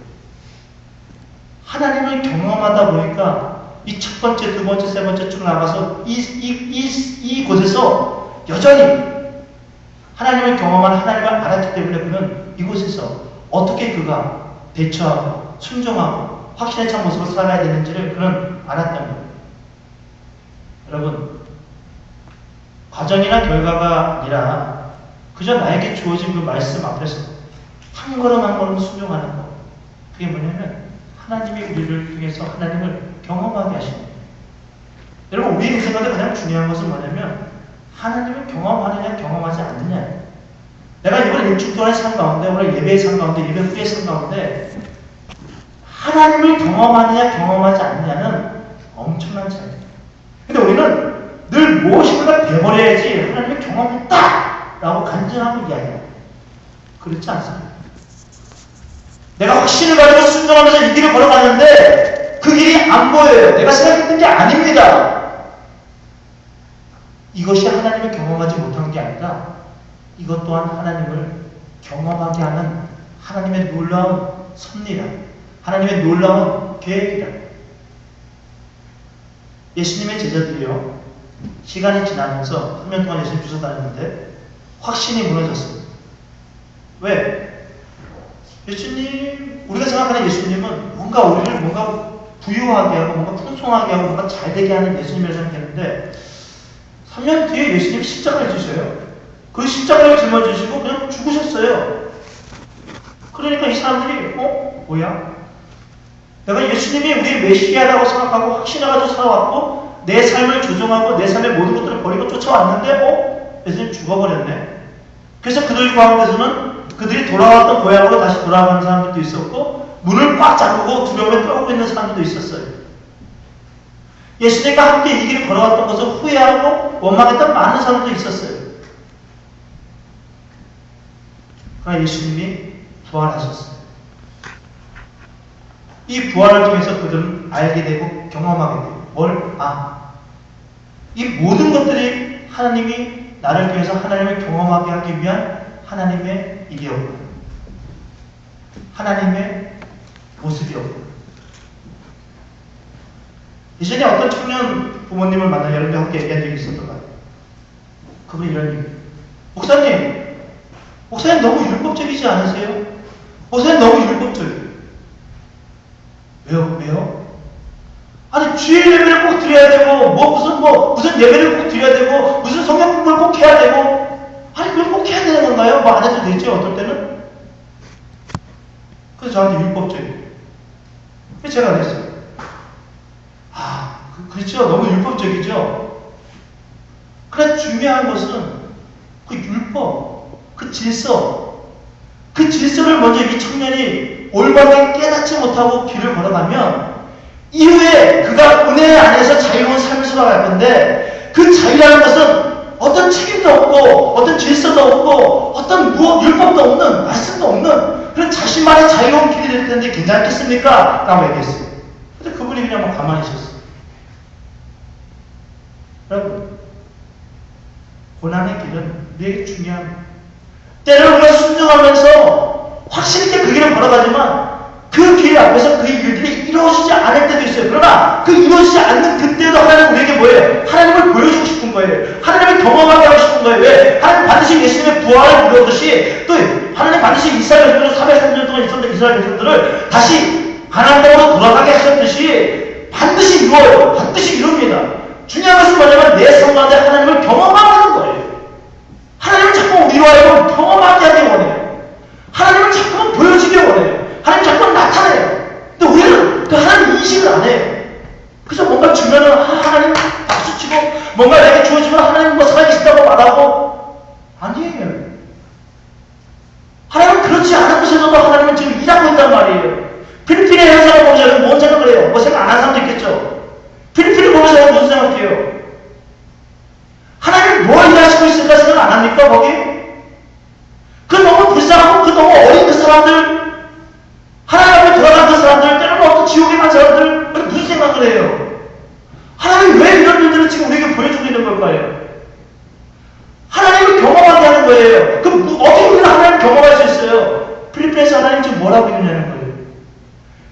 하나님을 경험하다 보니까 이 첫 번째, 두 번째, 세 번째 쭉 나가서 이 곳에서 여전히 하나님을 경험한 하나님을 알았기 때문에 그는 이곳에서 어떻게 그가 대처하고 순종하고 확신에 찬 모습으로 살아야 되는지를 그는 알았던 겁니다. 여러분, 과정이나 결과가 아니라 그저 나에게 주어진 그 말씀 앞에서 한 걸음 한 걸음 순종하는 것. 그게 뭐냐면 하나님이 우리를 통해서 하나님을 경험하게 하십니다. 여러분, 우리 인생 가운데 가장 중요한 것은 뭐냐면 하나님을 경험하느냐 경험하지 않느냐. 내가 이번에 일주일 동안의 삶 가운데, 오늘 예배의 삶 가운데, 예배 후의 삶 가운데 하나님을 경험하느냐 경험하지 않느냐는 엄청난 차이입니다. 근데 우리는 늘 무엇인가 돼버려야지 하나님의 경험했다! 라고 간증하고 이야기합니다. 그렇지 않습니다. 내가 확신을 가지고 순종하면서 이 길을 걸어가는데 그 길이 안 보여요. 내가 생각했던 게 아닙니다. 이것이 하나님을 경험하지 못한 게 아니라 이것 또한 하나님을 경험하게 하는 하나님의 놀라운 섭리라, 하나님의 놀라운 계획이라. 예수님의 제자들이요, 시간이 지나면서 3년 동안 예수님 주소 다녔는데 확신이 무너졌습니다. 왜? 예수님, 우리가 생각하는 예수님은 뭔가 우리를 뭔가 부유하게 하고 뭔가 풍성하게 하고 뭔가 잘되게 하는 예수님이라고 생각했는데 3년 뒤에 예수님이 십자가를 지셔요. 그 십자가를 짊어지시고 그냥 죽으셨어요. 그러니까 이 사람들이 뭐야? 내가 예수님이 우리의 메시아라고 생각하고 확신해가지고 살아왔고 내 삶을 조종하고 내 삶의 모든 것들을 버리고 쫓아왔는데 예수님 죽어버렸네. 그래서 그들 가운데서는 그들이 돌아왔던 고향으로 다시 돌아가는 사람들도 있었고 문을 꽉 잠그고 두려움에 떨고 있는 사람들도 있었어요. 예수님과 함께 이 길을 걸어왔던 것을 후회하고 원망했던 많은 사람들도 있었어요. 그러나 예수님이 부활하셨어요. 이 부활을 통해서 그들은 알게 되고 경험하게 돼요. 뭘? 이 모든 것들이 하나님이 나를 통해서 하나님을 경험하게 하기 위한 하나님의 일이었구나. 하나님의 모습이었구나. 예전에 어떤 청년 부모님을 만나 여러분들 함께 얘기한 적이 있었던 것 같아요. 그분이 이런 얘기. 목사님 너무 율법적이지 않으세요? 목사님 너무 율법적이에요. 왜요? 아니, 주일 예배를 꼭 드려야 되고, 무슨 예배를 꼭 드려야 되고, 무슨 성경 공부를 꼭 해야 되고, 아니, 그걸 꼭 해야 되는 건가요? 안 해도 되죠, 어떨 때는? 그래서 저한테 율법적이에요. 그래서 제가 그랬어요. 그렇죠. 너무 율법적이죠. 그래, 중요한 것은 그 율법, 그 질서를 먼저 이 청년이 올바르게 깨닫지 못하고 길을 걸어가면 이후에 그가 은혜 안에서 자유로운 삶을 살아갈 건데 그 자유라는 것은 어떤 책임도 없고 어떤 질서도 없고 어떤 율법도 없는 말씀도 없는 그런 자신만의 자유로운 길이 될 텐데 괜찮겠습니까? 라고 얘기했어요. 근데 그분이 그냥 막 가만히 있었어요. 여러분, 고난의 길은 우리에게 중요합니다. 때로는 우리가 순종하면서 확실하게 그 길을 걸어가지만 그 길 앞에서 그 일들이 이루어지지 않을 때도 있어요. 그러나 그 이루어지지 않는 그때도 하나님 우리에게 뭐예요? 하나님을 보여주고 싶은 거예요. 하나님을 경험하게 하고 싶은 거예요. 왜? 하나님 반드시 예수님의 부활을 이루었듯이 또 하나님 반드시 이스라엘 백성들 430년 동안 있었던 이스라엘 백성들을 다시 하나님 땅으로 돌아가게 하셨듯이 반드시 이루어요. 반드시 이룹니다. 중요한 것은 뭐냐면 내 삶 가운데 하나님을 경험하는 거예요. 하나님을 자꾸 우리로 하여금 경험하게 하기 원해요. 하나님을 자꾸만 보여주기 원해요. 하나님 자꾸만 나타내요. 근데 우리는 그 하나님 인식을 안 해요. 그래서 뭔가 주면은 하나님 박수치고 뭔가 내게 주어지면 하나님 뭐 살아계신다고 말하고 아니에요. 하나님은 그렇지 않은 곳에서도 하나님은 지금 일하고 있단 말이에요. 필리핀의 현상을 보면서 뭔 생각을 해요? 뭐 생각 안 하는 사람도 있겠죠. 필리핀을 보면서 무슨 생각해요? 하나님 뭘 일하시고 있을까 생각 안 합니까, 거기? 그 너무 불쌍하고 그 너무 어린 그 사람들, 하나님 앞에 돌아간 그 사람들, 때로는 어떤 지옥에 간 사람들, 무슨 생각을 해요? 하나님 왜 이런 일들을 지금 우리에게 보여주고 있는 걸까요? 하나님을 경험하게 하는 거예요. 그럼 어떻게 우리가 하나님을 경험할 수 있어요? 필리핀에서 하나님 지금 뭘 하고 있느냐는 거예요.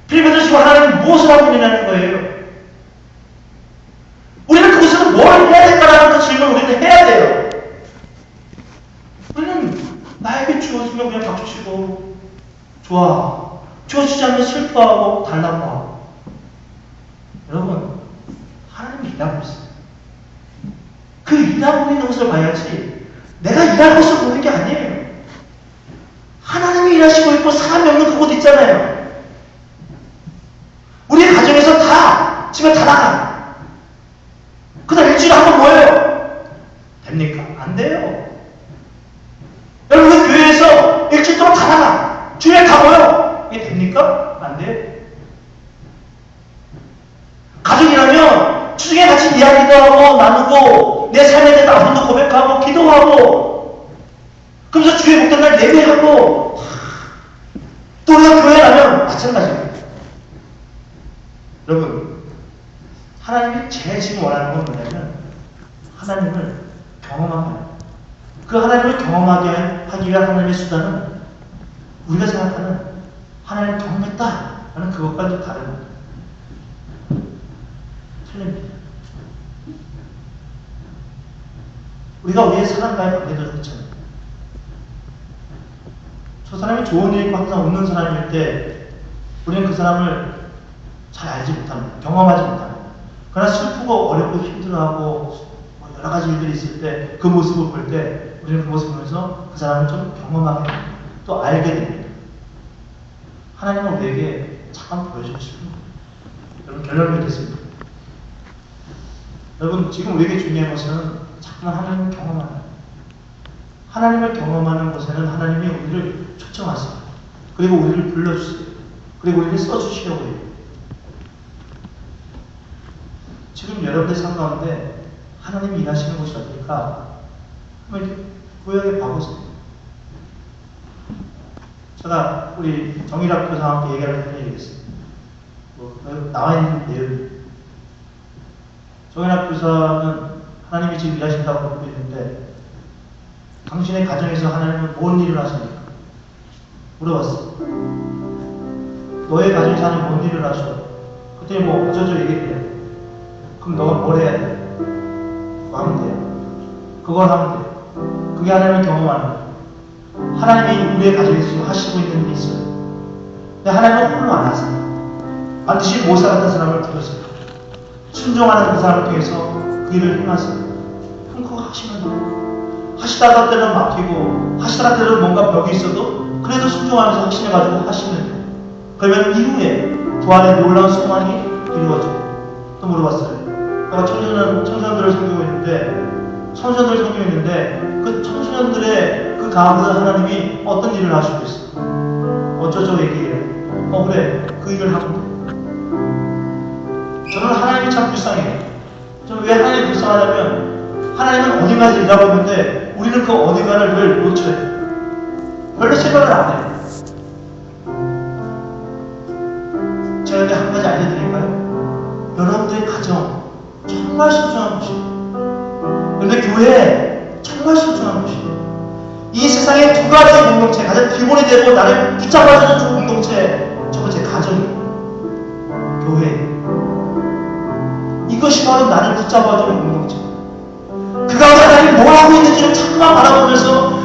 필리핀에서 지금 하나님 무엇을 하고 있느냐는 거예요. 우리는 그것에서 뭘 해야 될까라는 그 질문을 우리는 해야 돼요. 우리는 나에게 주어지면 그냥 박수치고 좋아. 주어지지 않으면 슬퍼하고 달라고 하고. 여러분, 하나님이 일하고 있어요. 그 일하고 있는 것을 봐야지 내가 일할 것을 보는 게 아니에요. 하나님이 일하시고 있고 사람이 없는 그곳 있잖아요. 우리의 가정에서 다 집에 다 나가. 그날 일주일에 한 번 모여요. 됩니까? 안 돼요. 여러분, 그 교회에서 일주일 동안 다 나가. 주일에 다 모여. 이게 됩니까? 안 돼요. 가족이라면 주중에 같이 이야기도 하고 나누고 내 삶에 대한 아픔도 고백하고 기도하고 그러면서 주에 목된 날 예배하고 또 우리가 교회라면 마찬가지입니다. 여러분, 하나님이 제일 지금 원하는 건 뭐냐면 하나님을 경험하게 그 하나님을 경험하게 하기 위한 하나님의 수단은 우리가 생각하는 하나님을 경험했다라는 그것과 좀 다릅니다. 틀립니다. 우리가 우리의 사람과의 관계도 그렇잖아요. 저 사람이 좋은 일이 있고 항상 웃는 사람일 때 우리는 그 사람을 잘 알지 못합니다. 경험하지 못합니다. 그러나 슬프고 어렵고 힘들어하고 여러 가지 일들이 있을 때 그 모습을 볼 때 우리는 그 모습을 보면서 그 사람을 좀 경험하게 됩니다. 또 알게 됩니다. 하나님은 우리에게 잠깐 보여주고 싶습니다. 여러분 결론을 맺겠습니다. 여러분 지금 우리에게 중요한 것은 자꾸만 하나님을 경험하는 거예요. 하나님을 경험하는 곳에는 하나님이 우리를 초청하세요. 그리고 우리를 불러주세요. 그리고 우리를 써주시려고 해요. 지금 여러분의 삶 가운데 하나님이 일하시는 곳이 어딜까? 한번 이렇게 고요하게 봐보세요. 제가 우리 정일학 교사와 함께 얘기를 했던 얘기 있어요. 나와 있는 내용이. 정일학 교사는 하나님이 지금 일하신다고 보고 있는데 당신의 가정에서 하나님은 뭔 일을 하십니까? 물어봤어요. 너의 가정에서 하나님 뭔 일을 하셔? 그때 뭐 어쩌저 얘기했대. 그럼 너가 뭘 해야 돼? 그거 하면 돼. 그걸 하면 돼. 그게 하나님을 경험하는 거예요. 하나님이 우리의 가정에서 지금 하시고 있는 일이 있어요. 근데 하나님은 홀로 안 하세요. 반드시 모사 같은 사람을 부르세요. 순종하는 그 사람을 통해서 그 일을 행하세요. 그럼 그거 하시면 돼요. 하시다가 때는 막히고 하시다가 때는 뭔가 벽이 있어도 그래도 순종하면서 확신해가지고 하시면 돼요. 그러면 이후에 부활의 놀라운 소망이 이루어져요. 또 물어봤어요. 내가 청소년들을 청소년들을 섬기고 있는데 그 청소년들의 그 가운데서 하나님이 어떤 일을 하시고 있어요? 어쩌죠 얘기해요. 그래 그 일을 하면 돼요. 저는 하나님이 참 불쌍해요. 저는 왜 하나님이 불쌍하냐면 하나님은 어딘가에서 일하고 있는데 우리는 그 어딘가를 늘 놓쳐요. 별로 생각을 안 해요. 제가 근데 한 가지 알려드릴까요? 여러분들의 가정 정말 소중한 곳이에요. 그런데 교회 정말 소중한 곳이에요. 이 세상에 두 가지 공동체, 가장 기본이 되고 나를 붙잡아주는 두 공동체, 첫 번째 가정이에요. 교회. 이것이 바로 나를 붙잡아주는 공동체. 그 가운데 하나님이 뭘 하고 있는지를 자꾸만 바라보면서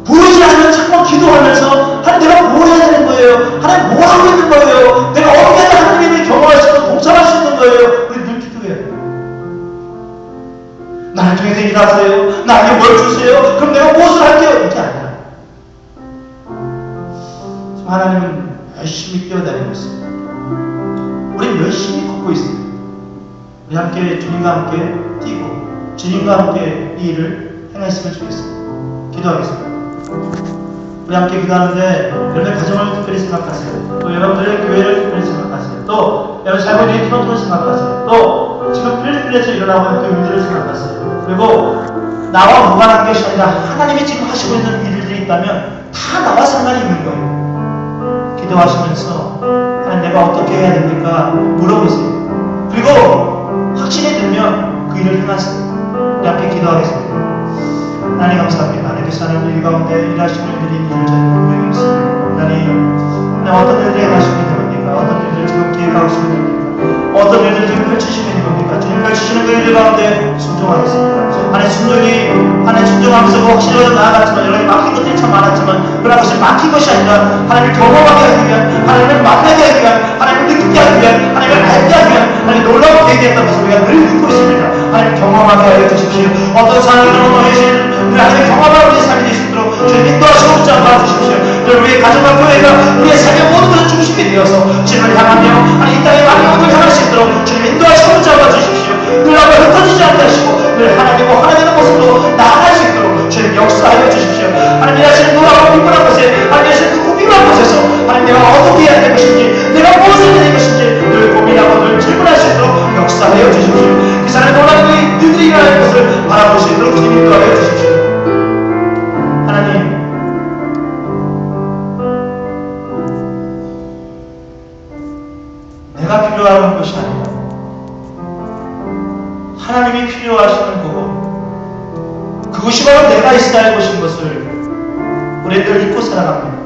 보이지 않으면 자꾸만 기도하면서 하나님 내가 뭘 해야 되는 거예요? 하나님 뭘 하고 있는 거예요? 내가 어떻게 해야 하나님을 경험할 수 있고 동참할 수 있는 거예요? 우리 늘 기도해요. 나를 통해서 일하세요. 나에게 뭘 주세요. 그럼 내가 무엇을 할게요? 이게 아니라 지금 하나님은 열심히 뛰어다니고 있습니다. 우리는 열심히 걷고 있습니다. 우리 함께 주님과 함께 뛰고 주님과 함께 이 일을 행했으면 좋겠습니다. 기도하겠습니다. 우리 함께 기도하는데 여러분의 가정을 특별히 생각하세요. 또 여러분들의 교회를 특별히 생각하세요. 또 여러분 살고 있는 토론토를 생각하세요. 또 지금 필리핀에서 일어나고 있는 일들을 생각하세요. 그리고 나와 무관한 것이 아니라 하나님이 지금 하시고 있는 일들이 있다면 다 나와 상관이 있는 거예요. 기도하시면서 하나님 내가 어떻게 해야 됩니까? 물어보세요. 그리고 확신이 들면 그 일을 행하세요. 우리 함께 기도하겠습니다. 하나님 감사합니다. 하나님께서 하나님 일 가운데 일하시는 일들이 있는 저희 분명히 있습니다. 하나님 어떤 일들이 행하시고 있는 겁니까? 어떤 일들을 지금 기획하고 있는 겁니까? 어떤 일들을 지금 펼치시고 있는 겁니까? 주님 펼치시는 그 일 가운데 순종하겠습니다. 하나님 순종이 하나님 순종하면서 그 확신으로 나아갔지만 여러 가지 막힌 것들이 참 많았지만 그러나 그것이 막힌 것이 아니라 하나님을 경험하게 하기 위한 하나님을 만나게 하기 위한 하나님을 느끼게 하기 위한 하나님을 알게 하기 위한 하나님 놀라운 계획이었던 것을 우리가 늘 믿고 있습니다. 하나님 경험하게 하여 주십시오. 어떤 상황이든 어떤 현실은 우리 하나님의 경험하는 우리의 삶이 될 수 있도록 주님 인도하시고 붙잡아 주십시오. 우리의 가정과 교회가 우리의 삶의 모든 것을 중심이 되어서 주님을 향하며 하나님 이 땅의 많은 것을 향할 수 있도록 주님 인도하시고 붙잡아 주십시오. 늘 앞에 흩어지지 않게 하시고 늘 하나님과 하나님의 모습으로 나아갈 수 있도록 주님 역사하여 주십시오. 하나님 하시는 놀라운 빈곤한 곳에 하나님 하시는 그 고민한 곳에서 하나님 내가 어떻게 해야 될 것인지 내가 무엇을 해야 될 것인지 늘 고민하고 늘 질문할 수 있도록 역사하여 주십시오. 그 사람의 놀라운 일들이 일어날 것을 바라볼 수 있도록 주님 인도하여 주십시오. 하나님 살아있어야 할 것인 것을 우리들 잊고 살아갑니다.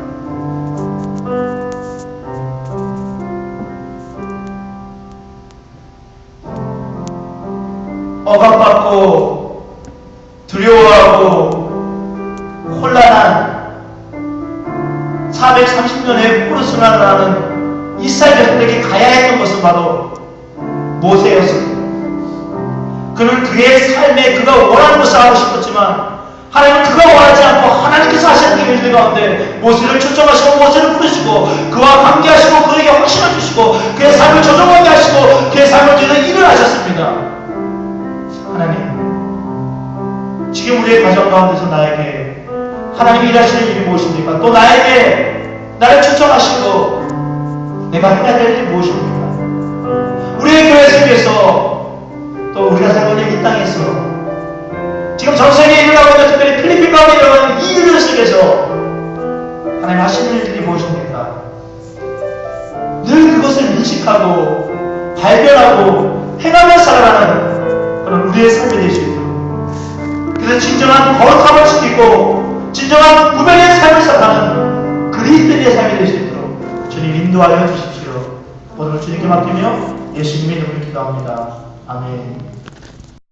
억압받고 두려워하고 혼란한 430년의 포르스나를 하는 이스라엘 백성에게 가야 했던 것은 바로 모세였습니다. 그는 그의 삶에 그가 원하는 것을 하고 싶었지만 하나님은 그가 원하지 않고 하나님께서 하시는 일들 가운데 모세를 초청하시고 모세를 부르시고 그와 관계하시고 그에게 확신을 주시고 그의 삶을 조정하게 하시고 그의 삶을 통해서 일을 하셨습니다. 하나님, 지금 우리의 가정 가운데서 나에게 하나님이 일하시는 일이 무엇입니까? 또 나에게 나를 초청하시고 내가 해야 될 일이 무엇입니까? 우리의 교회 속에서 또 우리가 살고 있는 이 땅에서 지금 전 세계에 일어나고 있는 특별히 필리핀 가운데 일어나는 이 일들 속에서 하나님 하시는 일들이 무엇입니까? 늘 그것을 인식하고 발견하고 행하며 살아가는 그런 우리의 삶이 될 수 있도록 그래서 진정한 거룩함을 지키고 진정한 구별된 삶을 살아가는 그리스도인의 삶이 될 수 있도록 주님 인도하여 주십시오. 오늘 주님께 맡기며 예수님의 이름으로 기도합니다. 아멘.